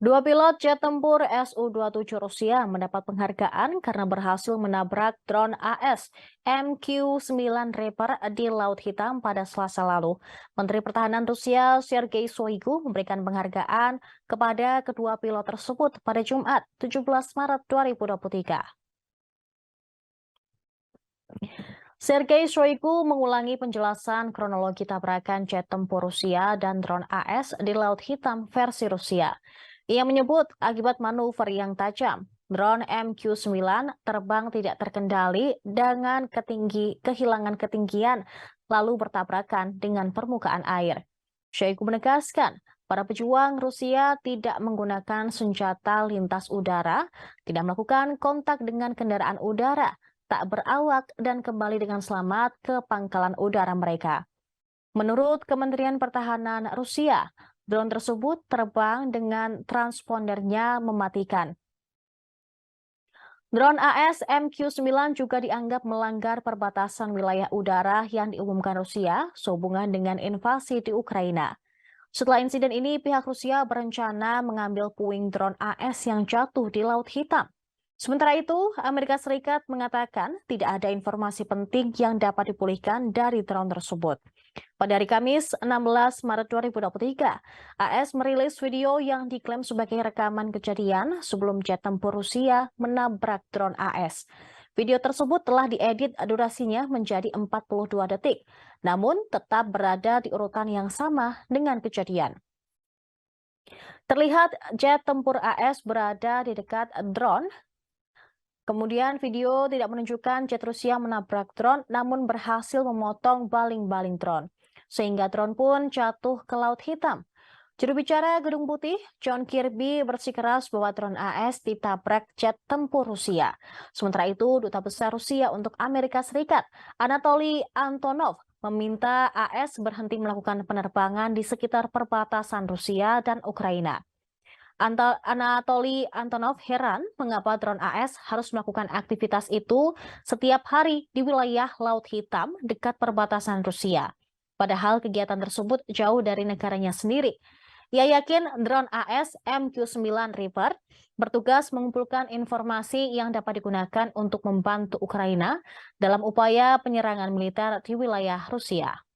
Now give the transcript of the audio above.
Dua pilot jet tempur Su-27 Rusia mendapat penghargaan karena berhasil menabrak drone AS MQ-9 Reaper di Laut Hitam pada Selasa lalu. Menteri Pertahanan Rusia Sergei Shoigu memberikan penghargaan kepada kedua pilot tersebut pada Jumat 17 Maret 2023. Sergei Shoigu mengulangi penjelasan kronologi tabrakan jet tempur Rusia dan drone AS di Laut Hitam versi Rusia. Ia menyebut akibat manuver yang tajam, drone MQ-9 terbang tidak terkendali dengan kehilangan ketinggian lalu bertabrakan dengan permukaan air. Shoigu menegaskan, para pejuang Rusia tidak menggunakan senjata lintas udara, tidak melakukan kontak dengan kendaraan udara, tak berawak dan kembali dengan selamat ke pangkalan udara mereka. Menurut Kementerian Pertahanan Rusia, drone tersebut terbang dengan transpondernya mematikan. Drone AS MQ-9 juga dianggap melanggar perbatasan wilayah udara yang diumumkan Rusia sehubungan dengan invasi di Ukraina. Setelah insiden ini, pihak Rusia berencana mengambil puing drone AS yang jatuh di Laut Hitam. Sementara itu, Amerika Serikat mengatakan tidak ada informasi penting yang dapat dipulihkan dari drone tersebut. Pada hari Kamis, 16 Maret 2023, AS merilis video yang diklaim sebagai rekaman kejadian sebelum jet tempur Rusia menabrak drone AS. Video tersebut telah diedit durasinya menjadi 42 detik, namun tetap berada di urutan yang sama dengan kejadian. Terlihat jet tempur AS berada di dekat drone. Kemudian video tidak menunjukkan jet Rusia menabrak drone namun berhasil memotong baling-baling drone. Sehingga drone pun jatuh ke Laut Hitam. Juru bicara Gedung Putih, John Kirby bersikeras bahwa drone AS ditabrak jet tempur Rusia. Sementara itu, Duta Besar Rusia untuk Amerika Serikat, Anatoly Antonov, meminta AS berhenti melakukan penerbangan di sekitar perbatasan Rusia dan Ukraina. Anatoly Antonov heran mengapa drone AS harus melakukan aktivitas itu setiap hari di wilayah Laut Hitam dekat perbatasan Rusia. Padahal kegiatan tersebut jauh dari negaranya sendiri. Ia yakin drone AS MQ-9 Reaper bertugas mengumpulkan informasi yang dapat digunakan untuk membantu Ukraina dalam upaya penyerangan militer di wilayah Rusia.